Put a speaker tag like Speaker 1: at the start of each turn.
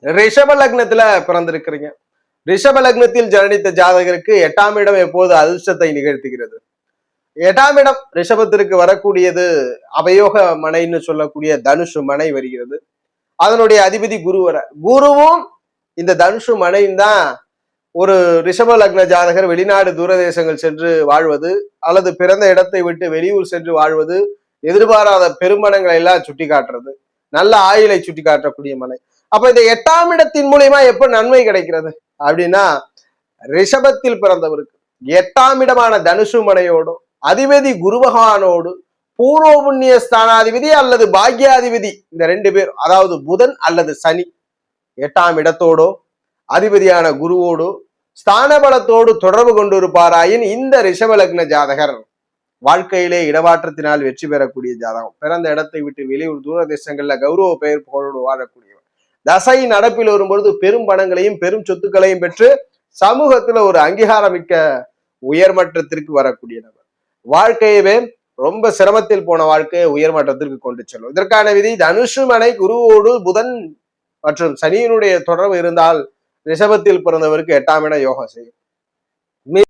Speaker 1: ரிஷப லக்னத்துல பிறந்திருக்கிறீங்க. ரிஷப லக்னத்தில் ஜனனித்த ஜாதகருக்கு 8ஆம் இடம் எப்போது அதிர்ஷ்டத்தை நிகழ்த்துகிறது? 8ஆம் இடம் ரிஷபத்திற்கு வரக்கூடியது அபயோக மனைன்னு சொல்லக்கூடிய தனுஷு மனை வருகிறது. அதனுடைய அதிபதி குரு வர, குருவும் இந்த தனுஷு மனையும் தான் ஒரு ரிஷப லக்ன ஜாதகர் வெளிநாடு தூரதேசங்கள் சென்று வாழ்வது அல்லது பிறந்த இடத்தை விட்டு வெளியூர் சென்று வாழ்வது, எதிர்பாராத பெருமனங்களை எல்லாம் சுட்டி காட்டுறது, நல்ல ஆயுளை சுட்டி காட்டக்கூடிய மனை. அப்ப இந்த 8ஆம் இடத்தின் மூலியமா எப்ப நன்மை கிடைக்கிறது அப்படின்னா, ரிஷபத்தில் பிறந்தவருக்கு 8ஆம் இடமான தனுசு மனையோடு அதிபதி குரு பகவானோடு பூர்வ புண்ணிய ஸ்தானாதிபதி அல்லது பாக்யாதிபதி இந்த 2 பேர், அதாவது புதன் அல்லது சனி 8ஆம் இடத்தோடோ அதிபதியான குருவோடு ஸ்தான பலத்தோடு தொடர்பு கொண்டிருப்பாராயின் இந்த ரிஷப லக்ன ஜாதகர் வாழ்க்கையிலே இடமாற்றத்தினால் வெற்றி பெறக்கூடிய ஜாதகம். பிறந்த இடத்தை விட்டு வெளியூர் தூரதேசங்கள்ல கௌரவ பெயர் புகழோடு வாழக்கூடியவர். தசை நடப்பில் வரும்பொழுது பெரும் பணங்களையும் பெரும் சொத்துக்களையும் பெற்று சமூகத்துல ஒரு அங்கீகாரமிக்க உயர்மட்டத்திற்கு வரக்கூடிய நபர். வாழ்க்கையவே ரொம்ப சிரமத்தில் போன வாழ்க்கையை உயர்மட்டத்திற்கு கொண்டு செல்லும். இதற்கான விதி தனுஷு மனை குருவோடு புதன் மற்றும் சனியினுடைய தொடர்பு இருந்தால் ரிஷபத்தில் பிறந்தவருக்கு 8ஆம் இடம் யோகம் செய்யும்.